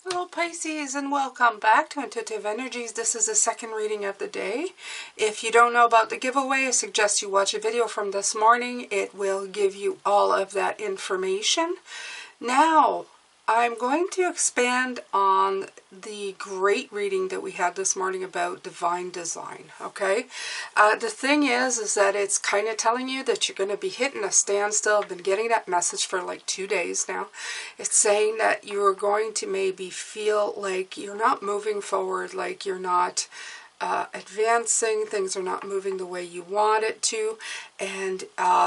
Hello Pisces, and welcome back to Intuitive Energies. This is the second reading of the day. If you don't know about the giveaway, I suggest you watch a video from this morning. It will give you all of that information. Now, I'm going to expand on the great reading that we had this morning about divine design, okay? The thing is that it's kind of telling you that you're going to be hitting a standstill. I've been getting that message for like 2 days now. It's saying that you're going to maybe feel like you're not moving forward, like you're not advancing, things are not moving the way you want it to, and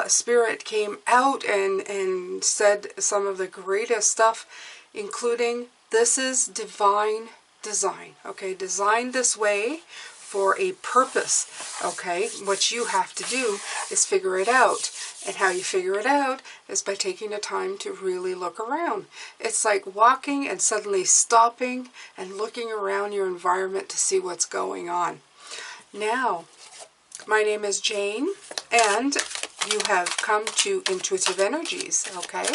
Spirit came out and said some of the greatest stuff, including this is divine design, okay, designed this way for a purpose, okay? What you have to do is figure it out, and how you figure it out is by taking the time to really look around. It's like walking and suddenly stopping and looking around your environment to see what's going on. Now, my name is Jane, and you have come to Intuitive Energies, okay?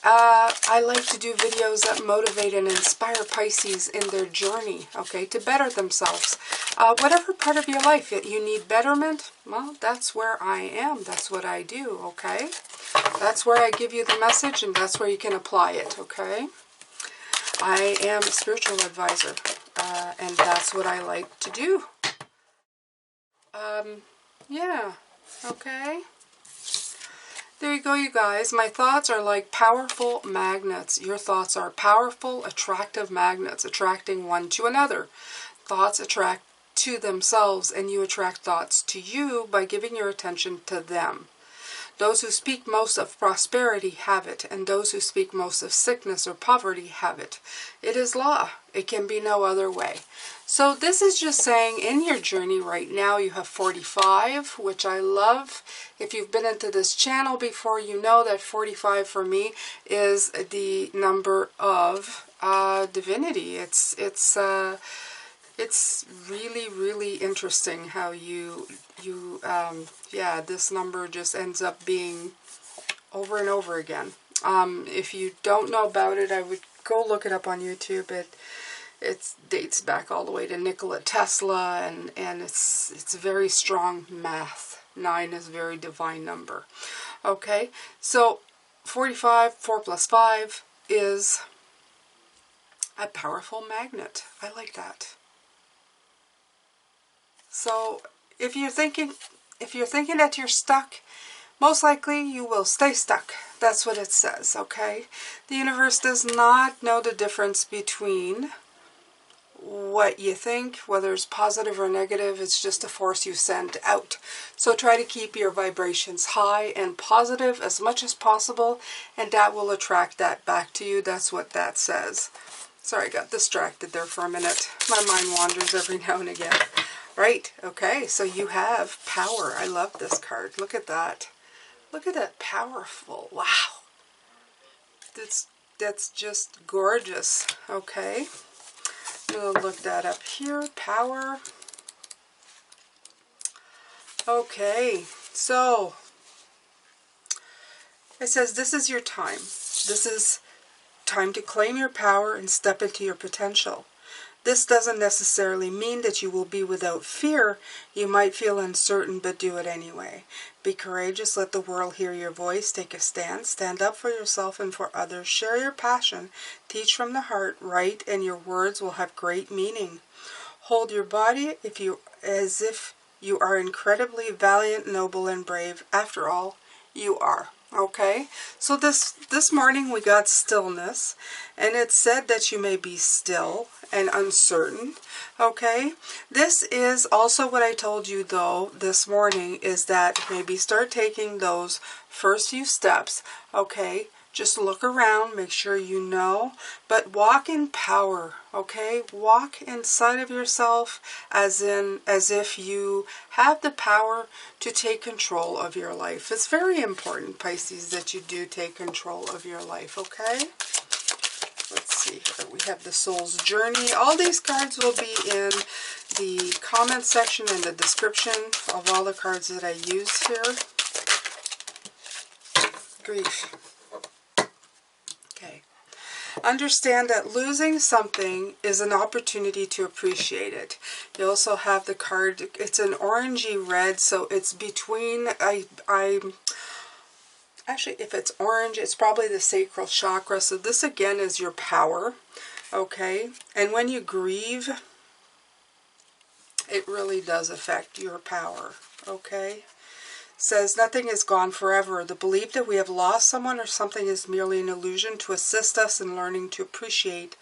I like to do videos that motivate and inspire Pisces in their journey, okay, to better themselves. Whatever part of your life that you need betterment, well, that's where I am. That's what I do, okay? That's where I give you the message, and that's where you can apply it, okay? I am a spiritual advisor, and that's what I like to do. Yeah, okay. There you go, you guys. My thoughts are like powerful magnets. Your thoughts are powerful, attractive magnets, attracting one to another. Thoughts attract to themselves, and you attract thoughts to you by giving your attention to them. Those who speak most of prosperity have it, and those who speak most of sickness or poverty have it. It is law. It can be no other way. So this is just saying in your journey right now you have 45, which I love. If you've been into this channel before, you know that 45 for me is the number of divinity. It's really, really interesting how yeah, this number just ends up being over and over again. If you don't know about it, I would go look it up on YouTube. It dates back all the way to Nikola Tesla, and it's very strong math. 9 is a very divine number. Okay, so 45, 4 plus 5 is a powerful magnet. I like that. So if you're thinking that you're stuck, most likely you will stay stuck. That's what it says, okay? The universe does not know the difference between what you think, whether it's positive or negative. It's just a force you send out. So try to keep your vibrations high and positive as much as possible, and that will attract that back to you. That's what that says. Sorry, I got distracted there for a minute. My mind wanders every now and again. Right, okay, so you have power. I love this card. Look at that. Look at that, powerful. Wow. That's just gorgeous. Okay. I'm going to look that up here. Power. Okay, so it says this is your time. This is time to claim your power and step into your potential. This doesn't necessarily mean that you will be without fear. You might feel uncertain, but do it anyway. Be courageous. Let the world hear your voice. Take a stand. Stand up for yourself and for others. Share your passion. Teach from the heart. Write, and your words will have great meaning. Hold your body as if you are incredibly valiant, noble, and brave. After all, you are. Okay, so this morning we got stillness, and it said that you may be still and uncertain. Okay, this is also what I told you though this morning, is that maybe start taking those first few steps. Okay, just look around, make sure you know, but walk in power. Okay, walk inside of yourself as if you have the power to take control of your life. It's very important, Pisces, that you do take control of your life. Okay, let's see here. We have the Soul's Journey. All these cards will be in the comment section and the description of all the cards that I used here. Grief. Okay. Understand that losing something is an opportunity to appreciate it. You also have the card, it's an orangey red, so it's between, actually, if it's orange, it's probably the sacral chakra. So this again is your power, okay? And when you grieve, it really does affect your power, okay? Says nothing is gone forever. The belief that we have lost someone or something is merely an illusion to assist us in learning to appreciate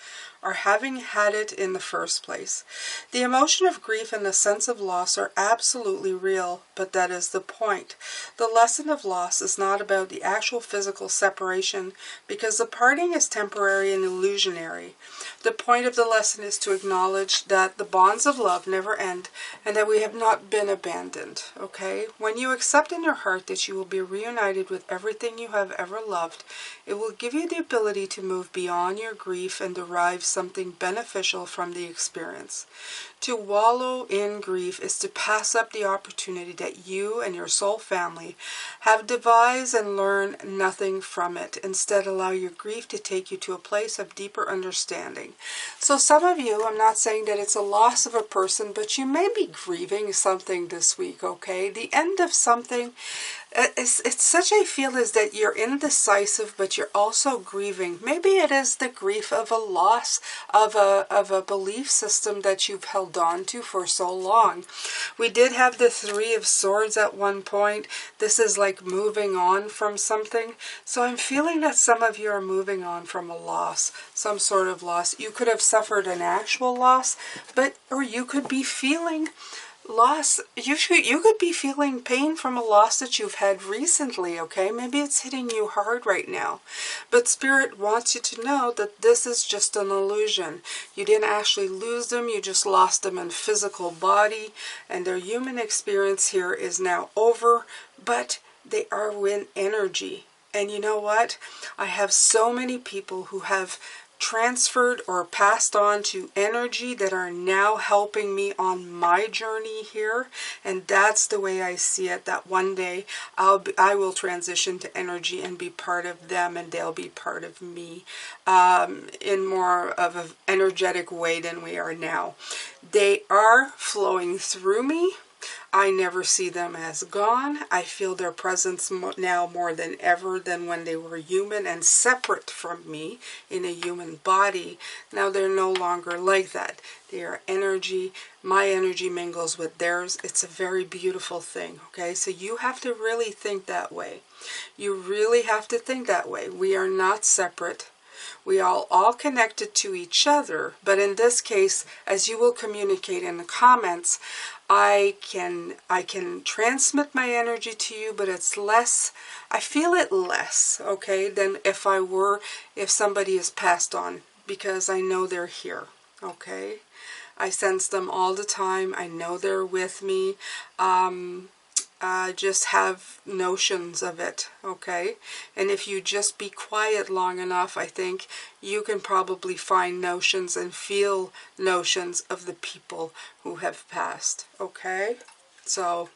or having had it in the first place. The emotion of grief and the sense of loss are absolutely real, but that is the point. The lesson of loss is not about the actual physical separation, because the parting is temporary and illusionary. The point of the lesson is to acknowledge that the bonds of love never end and that we have not been abandoned, okay? When you accept in your heart that you will be reunited with everything you have ever loved, it will give you the ability to move beyond your grief and derive something beneficial from the experience. To wallow in grief is to pass up the opportunity that you and your soul family have devised and learn nothing from it. Instead, allow your grief to take you to a place of deeper understanding. So some of you, I'm not saying that it's a loss of a person, but you may be grieving something this week, okay? The end of something. It's such a feel is that you're indecisive, but you're also grieving. Maybe it is the grief of a loss of a belief system that you've held on to for so long. We did have the Three of Swords at one point. This is like moving on from something. So I'm feeling that some of you are moving on from a loss, some sort of loss. You could have suffered an actual loss, or you could be feeling loss. You could be feeling pain from a loss that you've had recently, okay? Maybe it's hitting you hard right now. But Spirit wants you to know that this is just an illusion. You didn't actually lose them, you just lost them in physical body, and their human experience here is now over, but they are in energy. And you know what? I have so many people who have transferred or passed on to energy that are now helping me on my journey here, and that's the way I see it, that one day I will transition to energy and be part of them, and they'll be part of me in more of an energetic way than we are now. They are flowing through me. I never see them as gone. I feel their presence now more than ever than when they were human and separate from me in a human body. Now they're no longer like that. They are energy. My energy mingles with theirs. It's a very beautiful thing, okay? So you have to really think that way. You really have to think that way. We are not separate. We are all connected to each other, but in this case, as you will communicate in the comments, I can transmit my energy to you, but it's less, I feel it less, okay, than if somebody is passed on, because I know they're here, okay? I sense them all the time. I know they're with me. Just have notions of it, okay? And if you just be quiet long enough, I think you can probably find notions and feel notions of the people who have passed, okay? So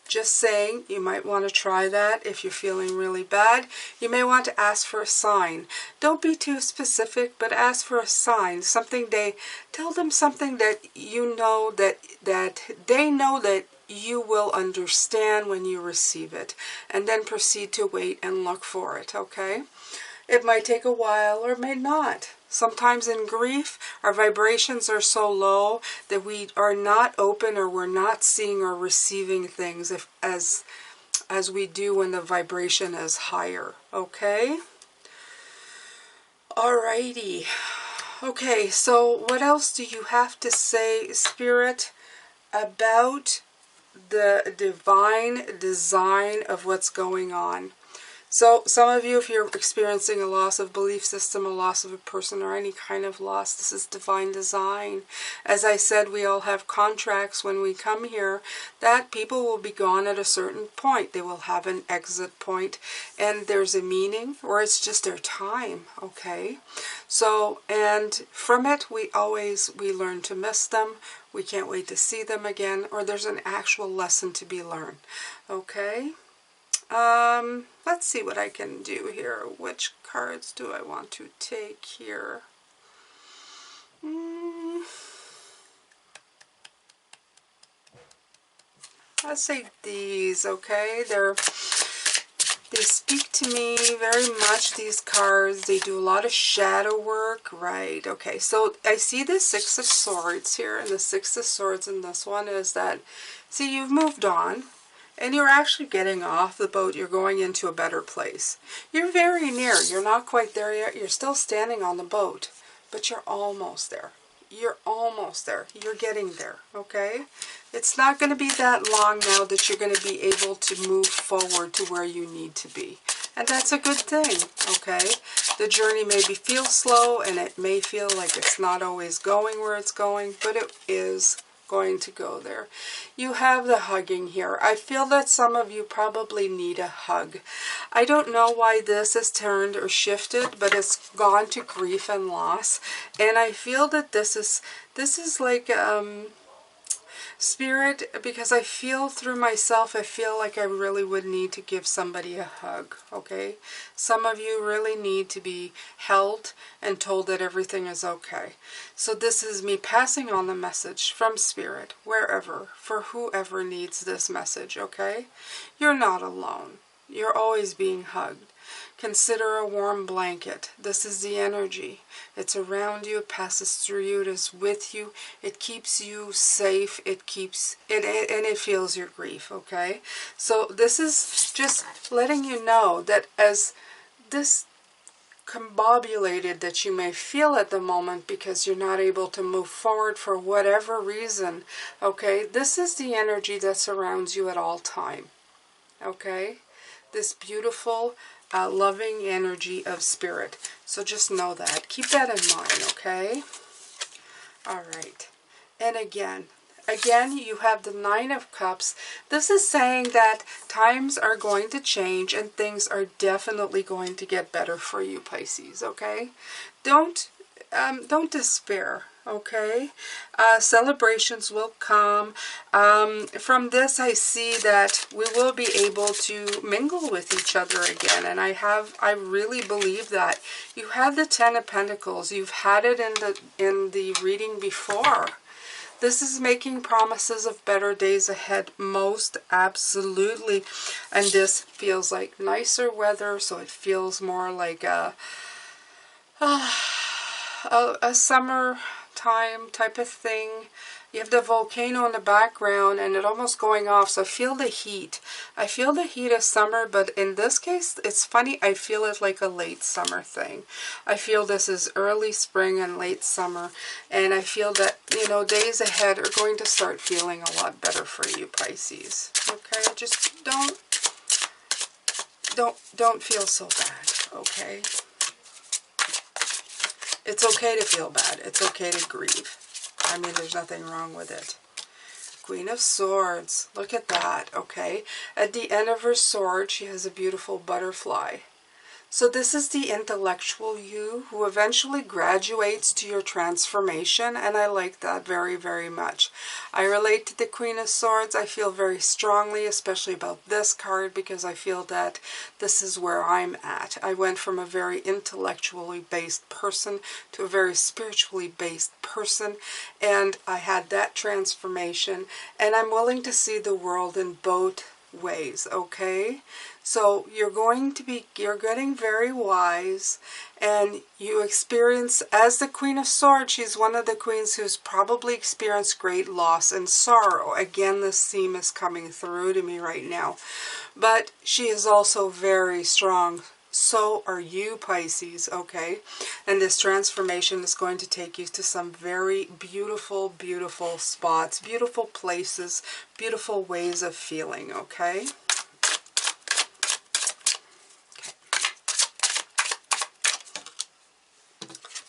just saying, you might want to try that if you're feeling really bad. You may want to ask for a sign. Don't be too specific, but ask for a sign. Tell them something that you know that they know that you will understand when you receive it, and then proceed to wait and look for it, okay? It might take a while or it may not. Sometimes in grief, our vibrations are so low that we are not open, or we're not seeing or receiving things as we do when the vibration is higher, okay? Alrighty. Okay, so what else do you have to say, Spirit, about the divine design of what's going on? So some of you, if you're experiencing a loss of belief system, a loss of a person, or any kind of loss, this is divine design. As I said, we all have contracts when we come here that people will be gone at a certain point. They will have an exit point, and there's a meaning, or it's just their time, okay? So, and from it, we learn to miss them. We can't wait to see them again, or there's an actual lesson to be learned, okay? Let's see what I can do here. Which cards do I want to take here? Let's say these, okay? They speak to me very much, these cards. They do a lot of shadow work, right? Okay, so I see the Six of Swords here, and the Six of Swords in this one is that, see, you've moved on, and you're actually getting off the boat. You're going into a better place. You're very near. You're not quite there yet. You're still standing on the boat, but you're almost there. You're almost there. You're getting there, okay? It's not going to be that long now that you're going to be able to move forward to where you need to be. And that's a good thing, okay? The journey maybe feels slow, and it may feel like it's not always going where it's going, but it is going to go there. You have the hugging here. I feel that some of you probably need a hug. I don't know why this has turned or shifted, but it's gone to grief and loss. And I feel that this is like Spirit, because I feel through myself, I feel like I really would need to give somebody a hug, okay? Some of you really need to be held and told that everything is okay. So this is me passing on the message from Spirit, wherever, for whoever needs this message, okay? You're not alone. You're always being hugged. Consider a warm blanket. This is the energy. It's around you, it passes through you, it is with you, it keeps you safe, it keeps it, and it feels your grief, okay? So this is just letting you know that as this combobulated that you may feel at the moment because you're not able to move forward for whatever reason, okay? This is the energy that surrounds you at all time, okay? This beautiful loving energy of Spirit. So just know that. Keep that in mind, okay? All right. And again, you have the Nine of Cups. This is saying that times are going to change and things are definitely going to get better for you, Pisces, okay? Don't despair, okay? Celebrations will come. From this, I see that we will be able to mingle with each other again, and I really believe that. You have the Ten of Pentacles. You've had it in the reading before. This is making promises of better days ahead, most absolutely. And this feels like nicer weather, so it feels more like a summertime type of thing. You have the volcano in the background and it almost going off, so I feel the heat. I feel the heat of summer, but in this case, it's funny, I feel it like a late summer thing. I feel this is early spring and late summer, and I feel that, you know, days ahead are going to start feeling a lot better for you, Pisces. Okay, just don't feel so bad, okay? It's okay to feel bad. It's okay to grieve. I mean, there's nothing wrong with it. Queen of Swords. Look at that, okay? At the end of her sword, she has a beautiful butterfly. So this is the intellectual you who eventually graduates to your transformation, and I like that very, very much. I relate to the Queen of Swords. I feel very strongly, especially about this card, because I feel that this is where I'm at. I went from a very intellectually based person to a very spiritually based person, and I had that transformation, and I'm willing to see the world in both ways, okay? So you're getting very wise, and you experience, as the Queen of Swords, she's one of the queens who's probably experienced great loss and sorrow. Again, this theme is coming through to me right now. But she is also very strong. So are you, Pisces, okay? And this transformation is going to take you to some very beautiful, beautiful spots, beautiful places, beautiful ways of feeling, okay?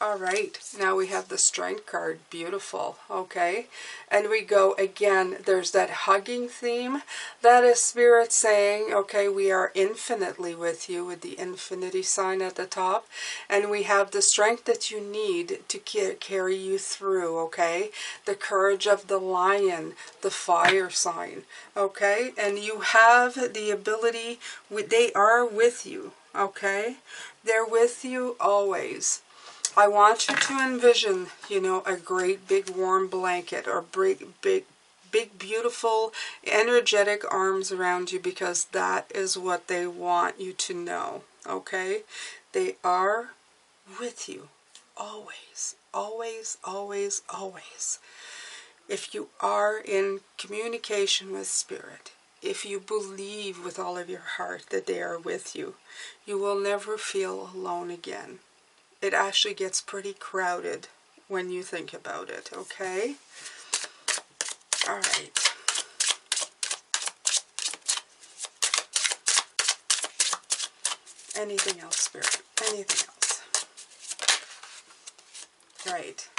All right, now we have the Strength card. Beautiful, okay? And we go again, there's that hugging theme. That is Spirit saying, okay, we are infinitely with you, with the infinity sign at the top. And we have the strength that you need to carry you through, okay? The courage of the lion, the fire sign, okay? And you have the ability, they are with you, okay? They're with you always. I want you to envision, you know, a great big warm blanket or big, beautiful, energetic arms around you, because that is what they want you to know, okay? They are with you always, always, always, always. If you are in communication with Spirit, if you believe with all of your heart that they are with you, you will never feel alone again. It actually gets pretty crowded when you think about it, okay? All right. Anything else, Spirit? Anything else? Right.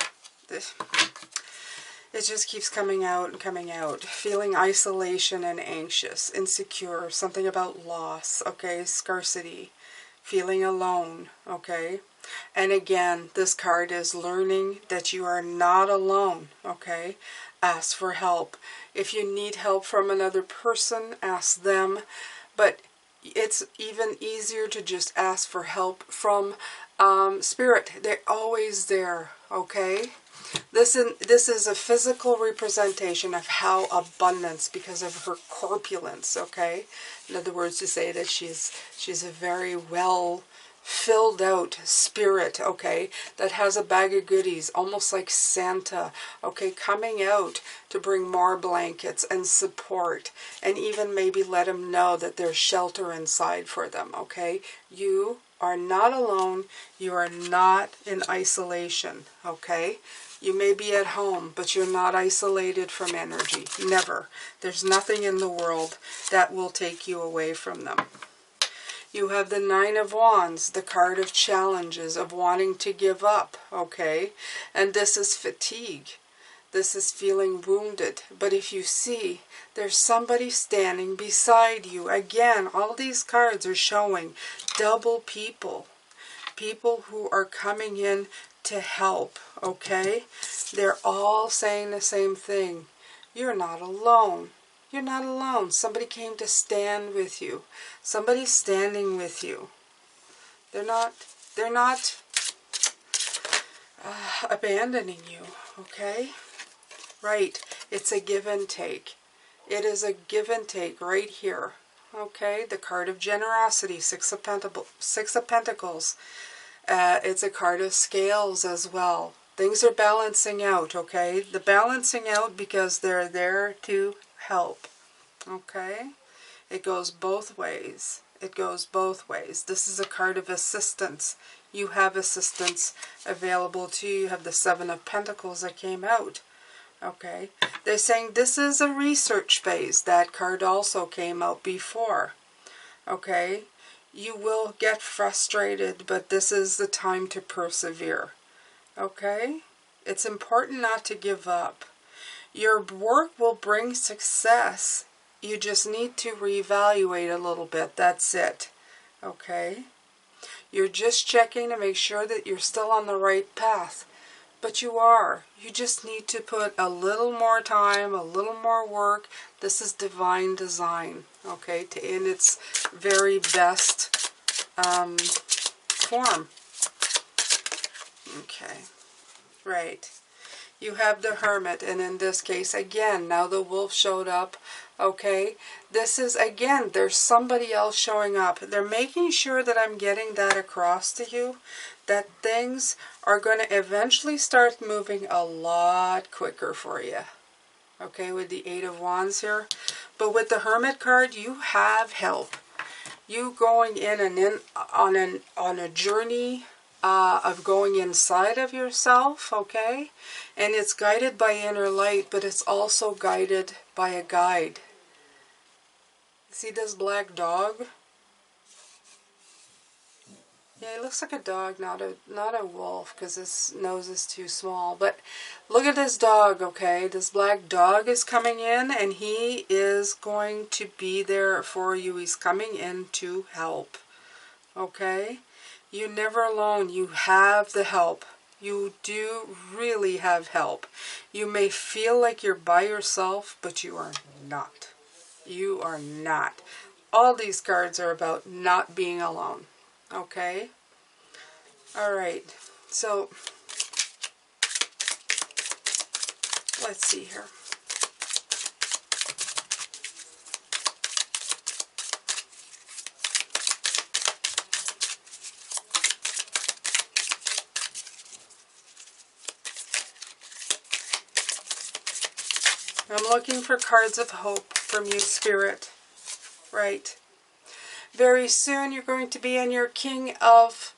It just keeps coming out and coming out. Feeling isolation and anxious, insecure, something about loss, okay? Scarcity, feeling alone, okay? And again, this card is learning that you are not alone, okay? Ask for help. If you need help from another person, ask them. But it's even easier to just ask for help from Spirit. They're always there, okay? This is a physical representation of how abundance, because of her corpulence, okay? In other words, to say that she's a very well filled out spirit, okay, that has a bag of goodies, almost like Santa, okay, coming out to bring more blankets and support, and even maybe let them know that there's shelter inside for them, okay? You are not alone. You are not in isolation, okay? You may be at home, but you're not isolated from energy. Never. There's nothing in the world that will take you away from them. You have the Nine of Wands, the card of challenges, of wanting to give up, okay? And this is fatigue. This is feeling wounded. But if you see, there's somebody standing beside you. Again, all these cards are showing double people. People who are coming in to help, okay? They're all saying the same thing. You're not alone. You're not alone. Somebody came to stand with you. Somebody's standing with you. They're not abandoning you, okay? Right. It's a give and take. It is a give and take right here. Okay, the card of generosity, Six of Pentacles. It's a card of scales as well. Things are balancing out, okay? The balancing out because they're there to help, okay? It goes both ways. It goes both ways. This is a card of assistance. You have assistance available to you. You have the Seven of Pentacles that came out, okay? They're saying this is a research phase. That card also came out before, okay? You will get frustrated, but this is the time to persevere, okay? It's important not to give up. Your work will bring success. You just need to reevaluate a little bit. That's it, okay? You're just checking to make sure that you're still on the right path. But you are. You just need to put a little more time, a little more work. This is divine design, okay, in its very best form. Okay, right. You have the Hermit, and in this case, again, now the Wolf showed up, okay? This is, again, there's somebody else showing up. They're making sure that I'm getting that across to you, that things are going to eventually start moving a lot quicker for you, okay, with the Eight of Wands here. But with the Hermit card, you have help. You going in and on a journey of going inside of yourself, okay? And it's guided by inner light, but it's also guided by a guide. See this black dog? Yeah, he looks like a dog, not a wolf, because his nose is too small. But look at this dog, okay? This black dog is coming in, and he is going to be there for you. He's coming in to help, okay? You're never alone. You have the help. You do really have help. You may feel like you're by yourself, but you are not. You are not. All these cards are about not being alone. Okay? Alright. So, let's see here. I'm looking for cards of hope from you, Spirit. Right. Very soon you're going to be in your King of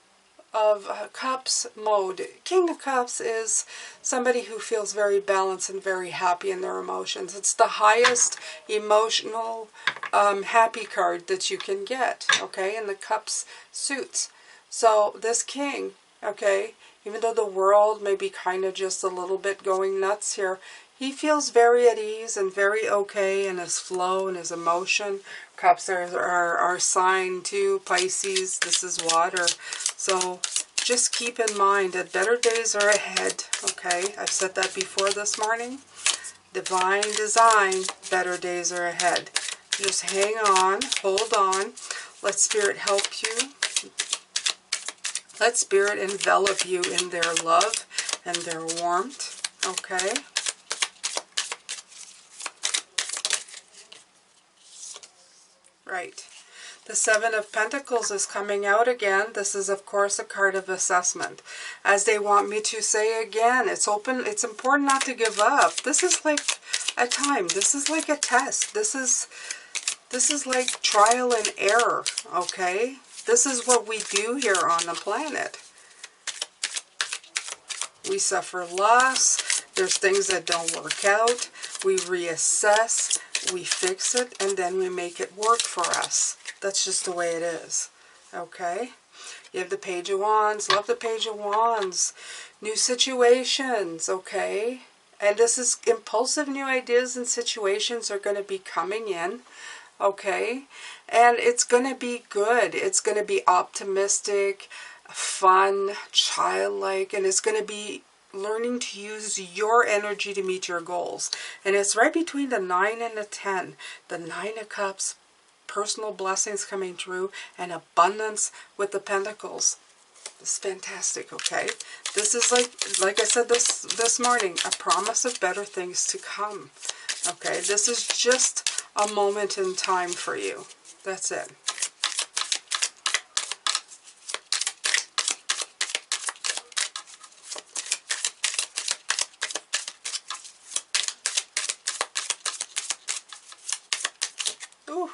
Cups mode. King of Cups is somebody who feels very balanced and very happy in their emotions. It's the highest emotional happy card that you can get, okay, in the Cups suits. So this King, okay, even though the world may be kind of just a little bit going nuts here, he feels very at ease and very okay in his flow and his emotion. Cups are sign too, Pisces, this is water. So just keep in mind that better days are ahead, okay? I've said that before this morning. Divine design, better days are ahead. Just hang on, hold on. Let Spirit help you. Let Spirit envelop you in their love and their warmth, okay? Right. The Seven of Pentacles is coming out again. This is, of course, a card of assessment. As they want me to say again, it's important not to give up. This is like a time. This is like a test. This is like trial and error, okay? This is what we do here on the planet. We suffer loss. There's things that don't work out. We reassess. We fix it, and then we make it work for us. That's just the way it is. Okay? You have the Page of Wands. Love the Page of Wands. New situations, okay? And this is impulsive new ideas and situations are going to be coming in, okay? And it's going to be good. It's going to be optimistic, fun, childlike, and it's going to be learning to use your energy to meet your goals. And it's right between the 9 and the 10. The 9 of Cups, personal blessings coming through, and abundance with the Pentacles. It's fantastic, okay? This is like I said this morning, a promise of better things to come. Okay, this is just a moment in time for you. That's it. Ooh,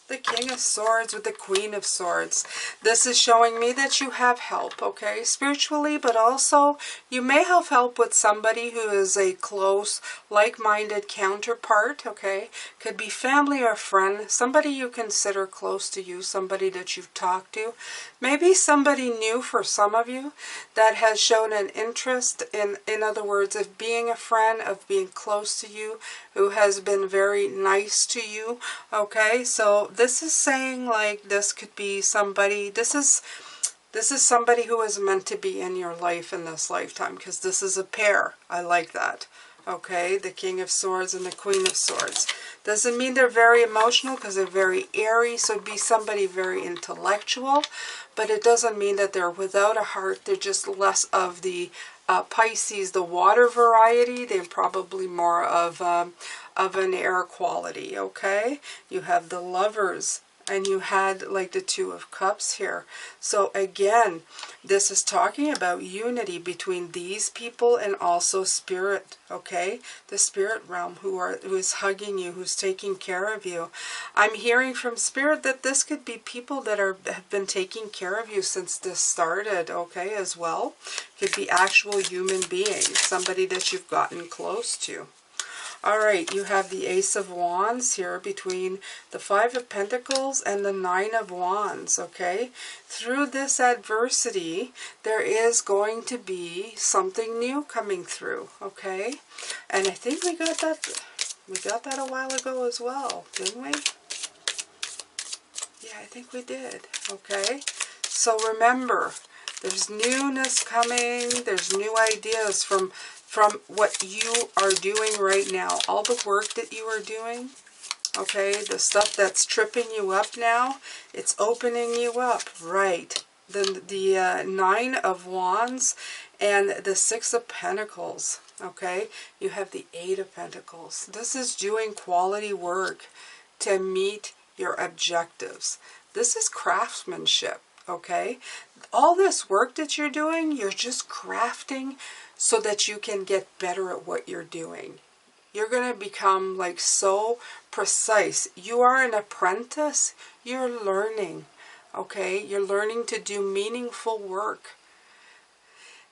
the King of Swords with the Queen of Swords. This is showing me that you have help, okay, spiritually, but also you may have help with somebody who is a close, like-minded counterpart, okay? Could be family or friend, somebody you consider close to you, somebody that you've talked to. Maybe somebody new for some of you that has shown an interest in other words, of being a friend, of being close to you, who has been very nice to you, okay? So this is saying like this could be somebody, this is somebody who is meant to be in your life in this lifetime, because this is a pair. I like that. Okay, the King of Swords and the Queen of Swords. Doesn't mean they're very emotional, because they're very airy, so it'd be somebody very intellectual, but it doesn't mean that they're without a heart. They're just less of the Pisces, the water variety. They're probably more of an air quality, okay? You have the Lovers, and you had like the Two of Cups here. So again, this is talking about unity between these people and also spirit, okay? The spirit realm who is hugging you, who's taking care of you. I'm hearing from spirit that this could be people that have been taking care of you since this started, okay, as well. Could be actual human beings, somebody that you've gotten close to. All right, you have the Ace of Wands here between the Five of Pentacles and the Nine of Wands, okay? Through this adversity, there is going to be something new coming through, okay? And I think we got that a while ago as well, didn't we? Yeah, I think we did, okay? So remember, there's newness coming, there's new ideas from what you are doing right now. All the work that you are doing, okay, the stuff that's tripping you up now, it's opening you up, right? The Nine of Wands and the Six of Pentacles, okay? You have the Eight of Pentacles. This is doing quality work to meet your objectives. This is craftsmanship, okay? All this work that you're doing, you're just crafting so that you can get better at what you're doing. You're going to become like so precise. You are an apprentice. You're learning, okay? You're learning to do meaningful work.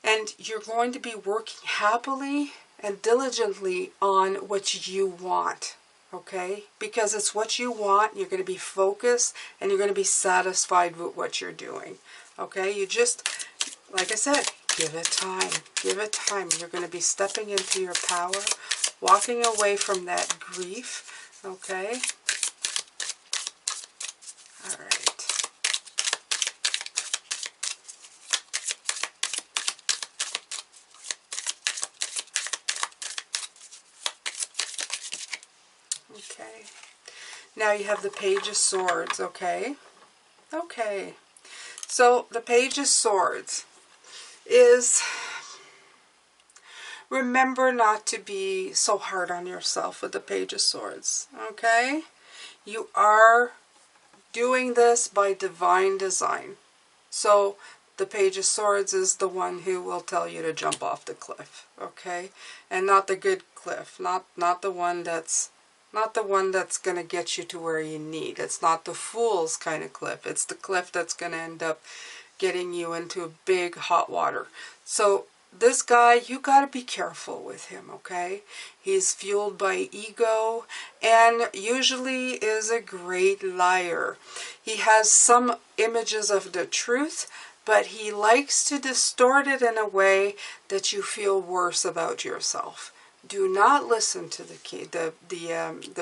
And you're going to be working happily and diligently on what you want, okay? Because it's what you want. You're going to be focused and you're going to be satisfied with what you're doing, okay? You just, like I said, give it time. Give it time. You're going to be stepping into your power, walking away from that grief, okay? All right. Okay. Now you have the Page of Swords, okay? Okay. So the Page of Swords is, remember not to be so hard on yourself with the Page of Swords, okay? You are doing this by divine design. So the Page of Swords is the one who will tell you to jump off the cliff, okay? And not the good cliff, not the one that's going to get you to where you need. It's not the fool's kind of cliff. It's the cliff that's going to end up getting you into big hot water. So this guy, you got to be careful with him, okay? He's fueled by ego and usually is a great liar. He has some images of the truth, but he likes to distort it in a way that you feel worse about yourself. Do not listen to the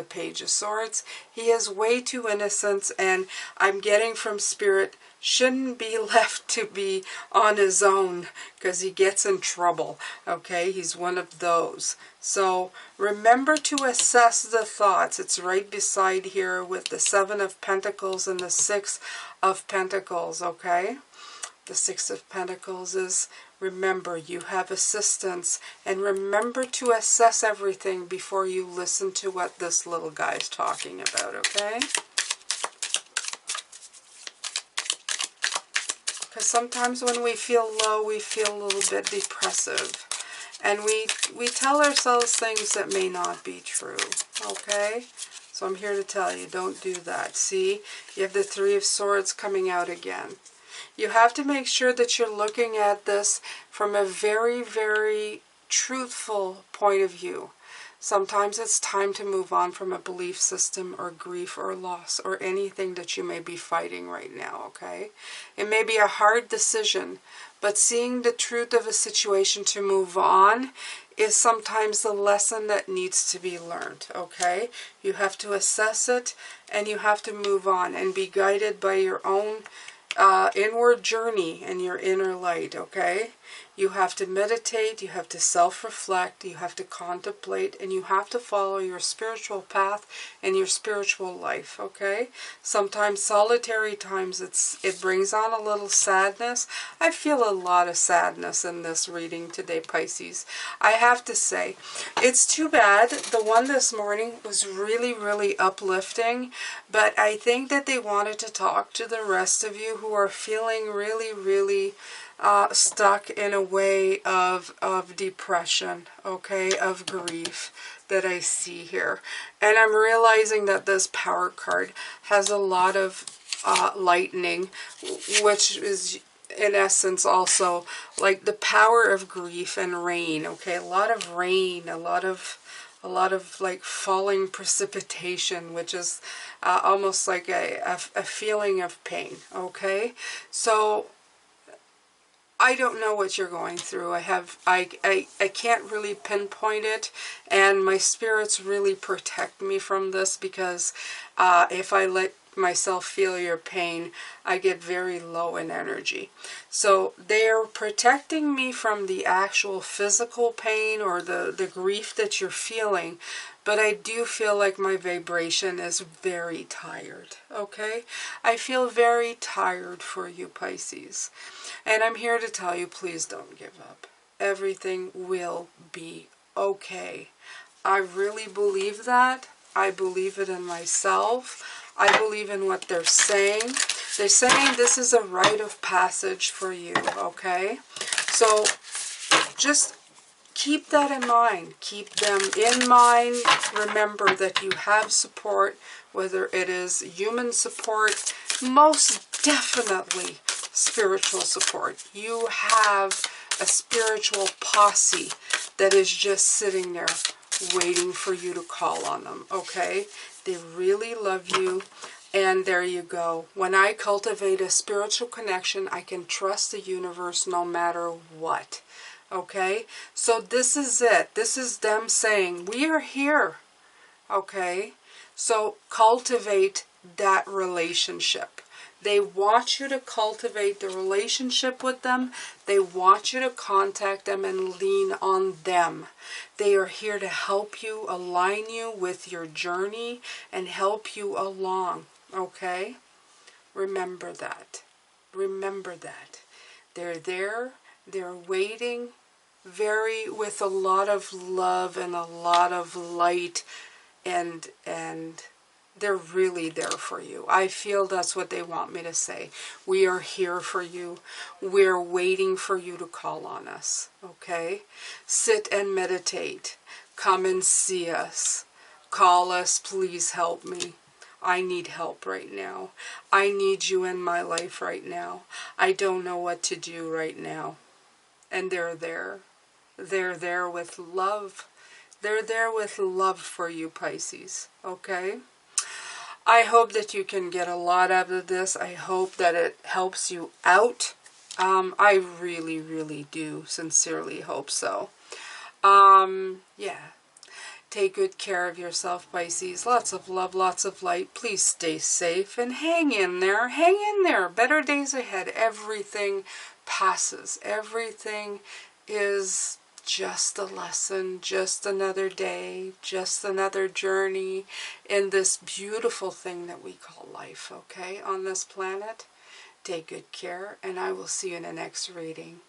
Page of Swords. He is way too innocent, and I'm getting from Spirit, shouldn't be left to be on his own because he gets in trouble, okay? He's one of those. So remember to assess the thoughts. It's right beside here with the Seven of Pentacles and the Six of Pentacles, okay? The Six of Pentacles is, remember, you have assistance, and remember to assess everything before you listen to what this little guy's talking about, okay? Because sometimes when we feel low, we feel a little bit depressive, and we tell ourselves things that may not be true, okay? So I'm here to tell you, don't do that. See, you have the Three of Swords coming out again. You have to make sure that you're looking at this from a very, very truthful point of view. Sometimes it's time to move on from a belief system or grief or loss or anything that you may be fighting right now, okay? It may be a hard decision, but seeing the truth of a situation to move on is sometimes the lesson that needs to be learned, okay? You have to assess it and you have to move on and be guided by your own inward journey and your inner light, okay? You have to meditate, you have to self-reflect, you have to contemplate, and you have to follow your spiritual path and your spiritual life, okay? Sometimes solitary times it brings on a little sadness. I feel a lot of sadness in this reading today, Pisces. I have to say, it's too bad. The one this morning was really, really uplifting, but I think that they wanted to talk to the rest of you who are feeling really, really stuck in a way of depression, okay, of grief that I see here. And I'm realizing that this Power card has a lot of lightning, which is in essence also like the power of grief and rain, okay? A lot of rain, a lot of a lot of like falling precipitation, which is almost like a feeling of pain, okay? So I don't know what you're going through. I can't really pinpoint it, and my spirits really protect me from this, because if I let myself feel your pain, I get very low in energy. So they're protecting me from the actual physical pain or the grief that you're feeling, but I do feel like my vibration is very tired, okay? I feel very tired for you, Pisces. And I'm here to tell you, please don't give up. Everything will be okay. I really believe that. I believe it in myself. I believe in what they're saying. They're saying this is a rite of passage for you, okay? So just keep that in mind. Keep them in mind. Remember that you have support, whether it is human support, most definitely spiritual support. You have a spiritual posse that is just sitting there waiting for you to call on them, okay? They really love you, and there you go. When I cultivate a spiritual connection, I can trust the universe no matter what, okay? So this is it. This is them saying, we are here, okay? So cultivate that relationship. They want you to cultivate the relationship with them. They want you to contact them and lean on them. They are here to help you, align you with your journey, and help you along, okay? Remember that. Remember that. They're there. They're waiting with a lot of love and a lot of light, and they're really there for you. I feel that's what they want me to say. We are here for you. We're waiting for you to call on us, okay? Sit and meditate. Come and see us. Call us. Please help me. I need help right now. I need you in my life right now. I don't know what to do right now. And they're there. They're there with love. They're there with love for you, Pisces, okay? I hope that you can get a lot out of this. I hope that it helps you out. I really, really do sincerely hope so. Yeah. Take good care of yourself, Pisces. Lots of love, lots of light. Please stay safe and hang in there. Hang in there. Better days ahead. Everything passes. Everything is just a lesson, just another day, just another journey in this beautiful thing that we call life, okay, on this planet. Take good care, and I will see you in the next reading.